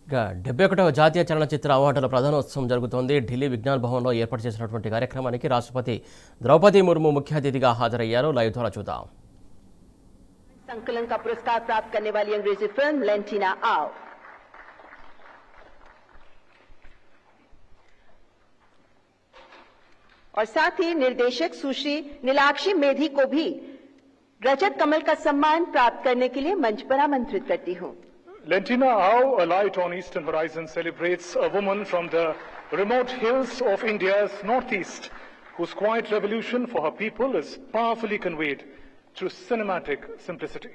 ఇక 71వ జాతీయ చలనచిత్ర అవార్డుల ప్రధానోత్సవం జరుగుతోంది. ఢిల్లీ విజ్ఞాన్ భవన్లో ఏర్పాటు చేసినటువంటి కార్యక్రమానికి రాష్ట్రపతి ద్రౌపది ముర్ము ముఖ్య అతిథిగా హాజరయ్యారు. లైవ్ ద్వారా చూద్దాం. संकलन का पुरस्कार प्राप्त करने वाली अंग्रेजी फिल्म लेंटिना आओ और साथ ही निर्देशक सुश्री नीलाक्षी मेधी को भी रजत कमल का सम्मान प्राप्त करने के लिए मंच पर आमंत्रित करती हूं. Lentina Ao, A Light on Eastern Horizon, celebrates a woman from the remote hills of India's northeast, whose quiet revolution for her people is powerfully conveyed through cinematic simplicity.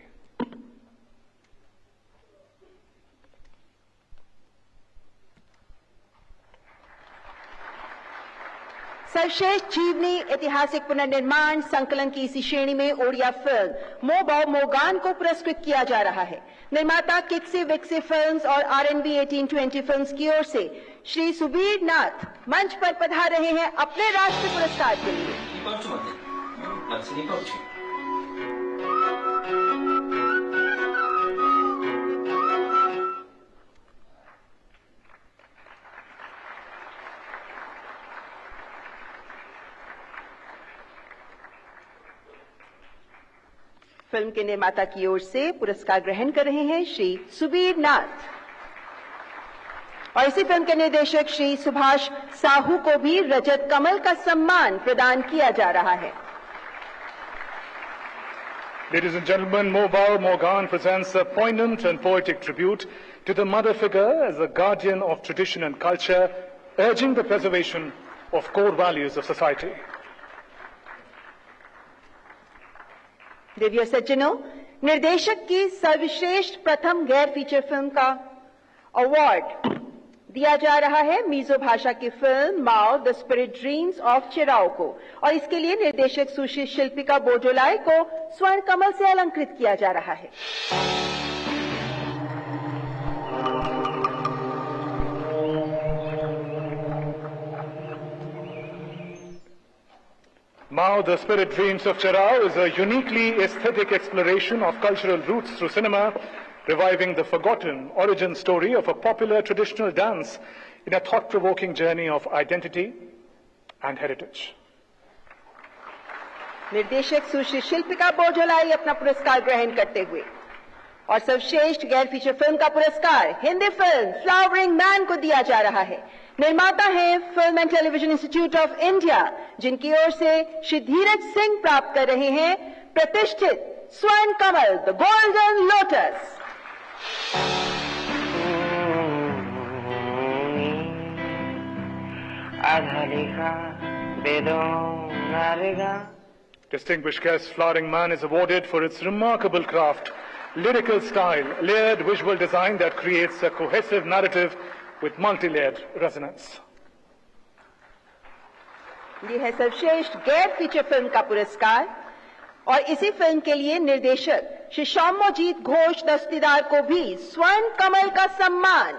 सर्वश्रेष्ठ जीवनी ऐतिहासिक पुनर्निर्माण संकलन की इसी श्रेणी में ओडिया फिल्म मो बौ मोगान को पुरस्कृत किया जा रहा है. निर्माता किक्सी विक्सी फिल्म्स और RNB 1820 फिल्म्स की ओर से श्री सुबीर नाथ मंच पर पधार रहे हैं अपने राष्ट्रीय पुरस्कार के लिए. फिल्म के निर्माता की ओर से पुरस्कार ग्रहण कर रहे हैं श्री सुबीर नाथ और इसी फिल्म के निर्देशक श्री सुभाष साहू को भी रजत कमल का सम्मान प्रदान किया जा रहा है. Ladies and gentlemen, Mo Bau Morgan presents a poignant and poetic tribute to the mother figure as a guardian of tradition and culture, urging the preservation of core values of society. देवी और सज्जनों, निर्देशक की सर्वश्रेष्ठ प्रथम गैर feature film का award दिया जा रहा है मीजो भाषा की film Mao the spirit dreams of Cheraw को और इसके लिए निर्देशक सुश्री शिल्पिका बोजोलाई को स्वर्ण कमल से अलंकृत किया जा रहा है. Mao, The Spirit Dreams of Cherao is a uniquely aesthetic exploration of cultural roots through cinema, reviving the forgotten origin story of a popular traditional dance in a thought-provoking journey of identity and heritage. निर्देशक सुश्री शिल्पिका बोजोलाई अपना पुरस्कार ग्रहण करते हुए और सर्वश्रेष्ठ गैर feature film का पुरस्कार हिंदी फिल्म फ्लावरिंग मैन को दिया जा रहा है. निर्माता हैं film and television institute of India, जिनकी ओर से श्री धीरज सिंह प्राप्त कर रहे हैं प्रतिष्ठित Swarna Kamal the golden lotus. Distinguished guest Flowering Man is awarded for its remarkable craft, lyrical style, layered visual design that creates a cohesive narrative with multi-layered resonance. ये है सर्वश्रेष्ठ गैर फीचर फिल्म का पुरस्कार और इसी फिल्म के लिए निर्देशक श्री शौम्यजीत घोष दस्तीदार को भी स्वर्ण कमल का सम्मान.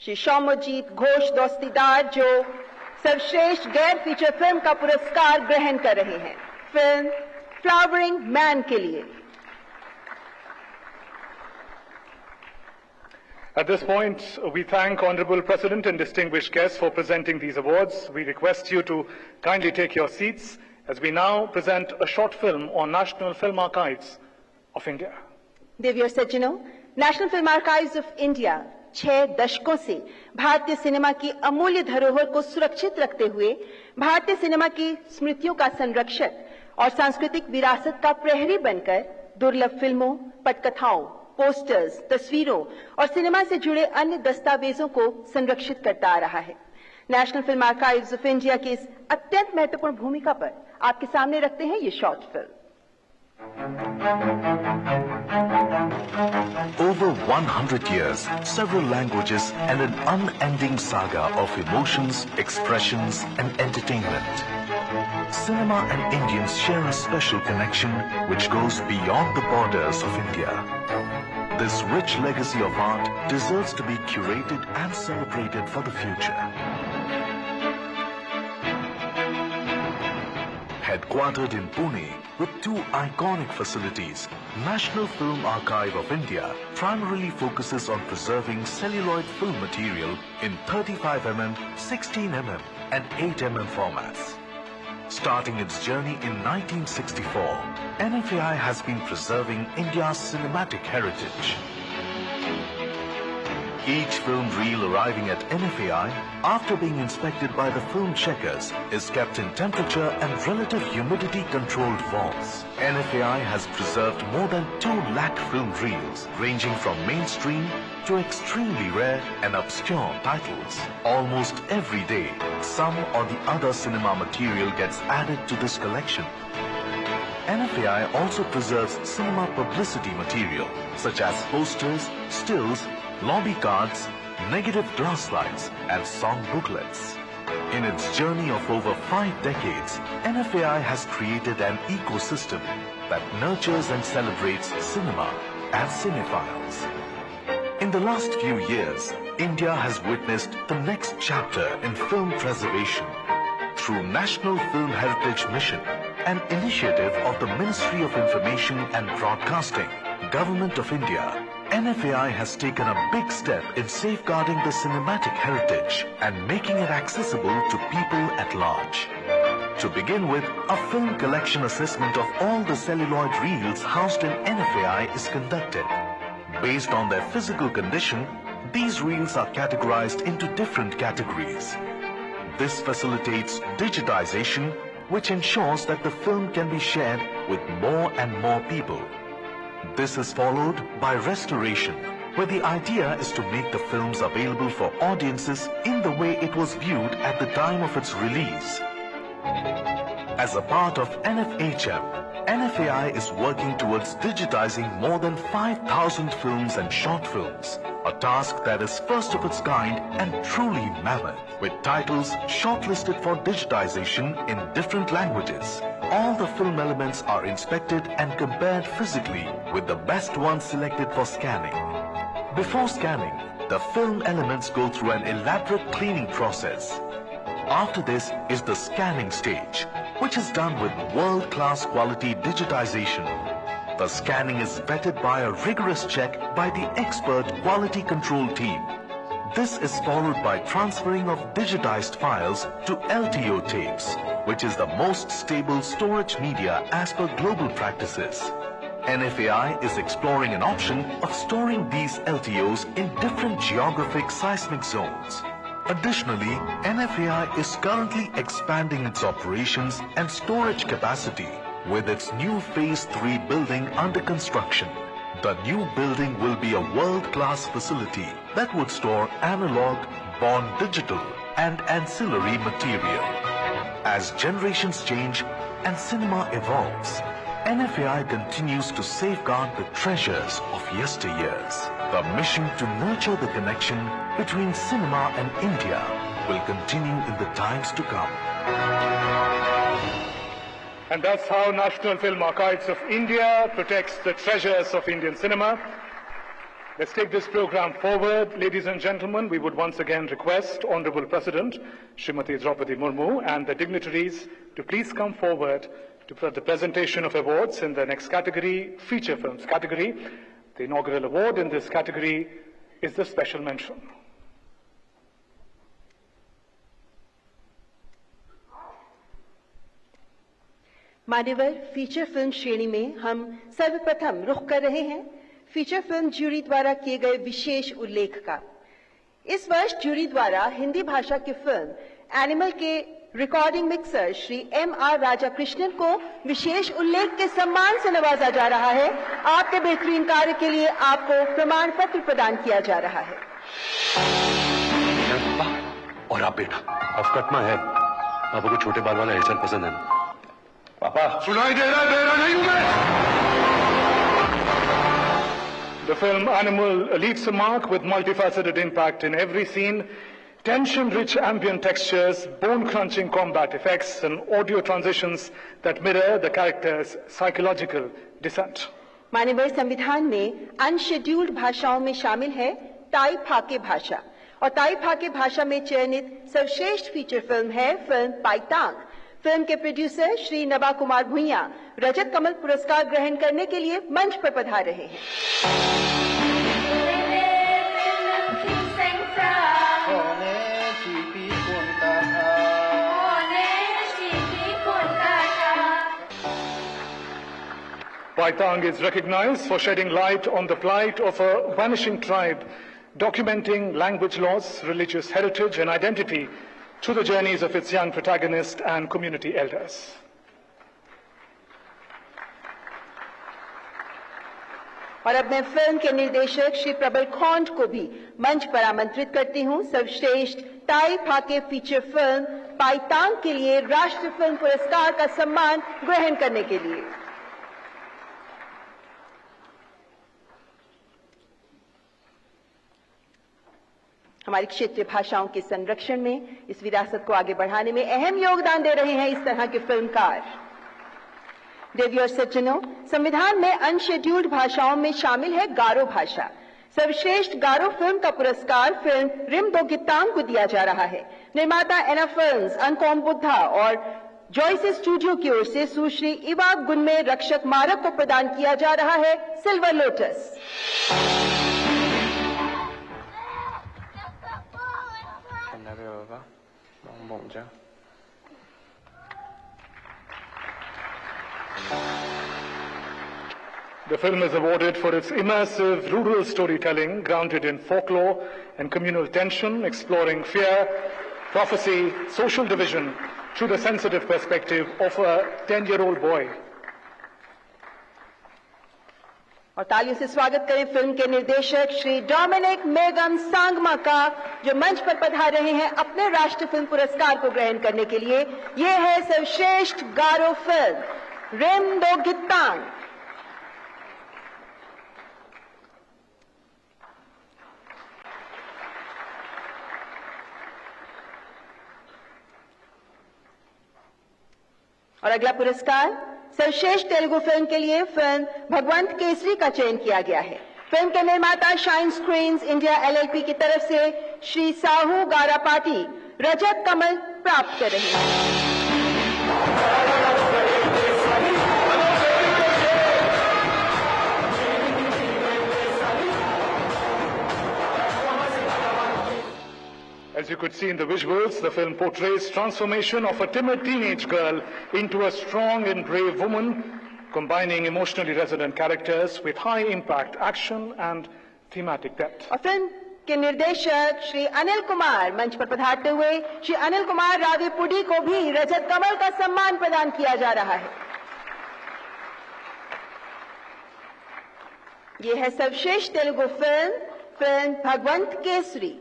श्री शौम्यजीत घोष दस्तीदार जो सर्वश्रेष्ठ गैर फीचर फिल्म का पुरस्कार ग्रहण कर रहे हैं फिल्म फ्लावरिंग मैन के लिए. At this point, we thank Honorable President and distinguished guests for presenting these awards. We request you to kindly take your seats as we now present a short film on National Film Archives of India. देवी और सज्जनों, national film archives of India 6 दशकों से भारतीय cinema की अमूल्य धरोहर को सुरक्षित रखते हुए भारतीय सिनेमा की स्मृतियों का संरक्षक और सांस्कृतिक विरासत का प्रहरी बनकर दुर्लभ फिल्मों, पटकथाओं, पोस्टर्स, तस्वीरों और सिनेमा से जुड़े अन्य दस्तावेजों को संरक्षित करता आ रहा है. National film archives of India की इस अत्यंत महत्वपूर्ण भूमिका पर आपके सामने रखते हैं ये short film. Over 100 years, several languages and an unending saga of emotions, expressions and entertainment. Cinema and Indians share a special connection which goes beyond the borders of India. This rich legacy of art deserves to be curated and celebrated for the future. Headquartered in Pune with two iconic facilities, National Film Archive of India primarily focuses on preserving celluloid film material in 35mm, 16mm and 8mm formats. Starting its journey in 1964, NFAI has been preserving India's cinematic heritage. Each film reel arriving at NFAI, after being inspected by the film checkers, is kept in temperature and relative humidity controlled vaults. NFAI has preserved more than 2 lakh film reels, ranging from mainstream to extremely rare and obscure titles. Almost every day, some or the other cinema material gets added to this collection. NFAI also preserves cinema publicity material, such as posters, stills, lobby cards, negative glass slides, and song booklets. In its journey of over 5 decades, NFAI has created an ecosystem that nurtures and celebrates cinema and cinephiles. In the last few years, India has witnessed the next chapter in film preservation through National Film Heritage Mission, an initiative of the Ministry of Information and Broadcasting, Government of India. NFAI has taken a big step in safeguarding the cinematic heritage and making it accessible to people at large. To begin with, a film collection assessment of all the celluloid reels housed in NFAI is conducted. Based on their physical condition, these reels are categorized into different categories. This facilitates digitization, which ensures that the film can be shared with more and more people. This is followed by restoration, where the idea is to make the films available for audiences in the way it was viewed at the time of its release. As a part of NFHM, NFAI is working towards digitizing more than 5,000 films and short films, a task that is first of its kind and truly mammoth, with titles shortlisted for digitization in different languages. All the film elements are inspected and compared physically with the best ones selected for scanning. Before scanning, the film elements go through an elaborate cleaning process. After this is the scanning stage, which is done with world-class quality digitization. The scanning is vetted by a rigorous check by the expert quality control team. This is followed by transferring of digitized files to LTO tapes, which is the most stable storage media as per global practices. NFAI is exploring an option of storing these LTOs in different geographic seismic zones. Additionally, NFAI is currently expanding its operations and storage capacity with its new Phase 3 building under construction. The new building will be a world-class facility that would store analog, born digital, and ancillary material. As generations change and cinema evolves, NFAI continues to safeguard the treasures of yesteryears. The mission to nurture the connection between cinema and India will continue in the times to come. And that's how National Film Archives of India protects the treasures of Indian cinema. Let's take this program forward. Ladies and gentlemen, we would once again request Honorable President Srimati Draupadi Murmu and the dignitaries to please come forward to the presentation of awards in the next category, feature films category. The inaugural award in this category is the special mention. मान्यवर feature film श्रेणी में हम सर्वप्रथम रुख कर रहे हैं feature film jury द्वारा किए गए विशेष उल्लेख का। इस वर्ष ज्यूरी द्वारा हिंदी भाषा की फिल्म एनिमल के रिकॉर्डिंग मिक्सर श्री M.R. राजाकृष्णन को विशेष उल्लेख के सम्मान से नवाजा जा रहा है। आपके बेहतरीन कार्य के लिए आपको प्रमाण पत्र प्रदान किया जा रहा है। और आप बेटा अफकटमा है, पापा को छोटे बाल वाला हेयर पसंद है। पापा सुनाई दे रहा नहीं हूं मैं। The film Animal leaves a mark with multifaceted impact in every scene, tension-rich ambient textures, bone-crunching combat effects, and audio transitions that mirror the character's psychological descent. मानवीय संविधान में अनशेड्यूल्ड भाषाओं में शामिल है ताई फाके भाषा और ताई फाके भाषा में चयनित सर्वश्रेष्ठ फीचर फिल्म है फिल्म पाइतांग। फिल्म के प्रोड्यूसर श्री नबा कुमार भुइयां रजत कमल पुरस्कार ग्रहण करने के लिए मंच पर पधार रहे हैं। Paitang is recognized for shedding light on the plight of a vanishing tribe, documenting language loss, religious heritage and identity through the journeys of its young protagonist and community elders. और अब मैं फिल्म के निर्देशक श्री प्रबल खोंड को भी मंच पर आमंत्रित करती हूं सर्वश्रेष्ठ टाई फाके फीचर फिल्म पाइतांग के लिए राष्ट्रीय फिल्म पुरस्कार का सम्मान ग्रहण करने के लिए। हमारी क्षेत्रीय भाषाओं के संरक्षण में, इस विरासत को आगे बढ़ाने में अहम योगदान दे रहे हैं इस तरह के फिल्मकार। देवी और सज्जनों, संविधान में अनशेड्यूल्ड भाषाओं में शामिल है गारो भाषा। सर्वश्रेष्ठ गारो फिल्म का पुरस्कार फिल्म रिम दो गित्तांग को दिया जा रहा है। निर्माता एना फिल्म्स, अनकॉम बुद्धा और जॉयस स्टूडियो की ओर से सुश्री इवा गुनमे रक्षक मारक को प्रदान किया जा रहा है silver lotus. The film is awarded for its immersive rural storytelling grounded in folklore and communal tension, exploring fear, prophecy, social division through the sensitive perspective of a 10-year-old boy. और तालियों से स्वागत करें फिल्म के निर्देशक Shri Dominic मेगम Sangma का, जो मंच पर पधार रहे हैं अपने राष्ट्रीय फिल्म पुरस्कार को ग्रहण करने के लिए। ये है सर्वश्रेष्ठ गारो फिल्म रिम दो गित्तांग। और अगला पुरस्कार सर्वश्रेष्ठ तेलुगु फिल्म के लिए फिल्म भगवंत केसरी का चयन किया गया है। फिल्म के निर्माता शाइन स्क्रीन्स इंडिया एलएलपी की तरफ से श्री साहू गारापाटी रजत कमल प्राप्त कर रहे हैं। As you could see in the visuals, the film portrays transformation of a timid teenage girl into a strong and brave woman, combining emotionally resonant characters with high impact action and thematic depth. और film के निर्देशक श्री अनिल कुमार मंच पर पधारते हुए श्री अनिल कुमार रावीपुडी को भी रजत कमल का सम्मान प्रदान किया जा रहा है। ये है सर्वश्रेष्ठ तेलुगु फिल्म भगवंत केसरी।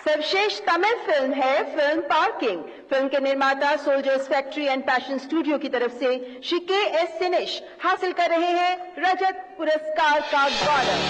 सर्वश्रेष्ठ तमिल फिल्म है फिल्म पार्किंग। फिल्म के निर्माता soldiers factory and passion studio की तरफ से श्री के.एस. सिनिश हासिल कर रहे हैं रजत पुरस्कार का गौरव।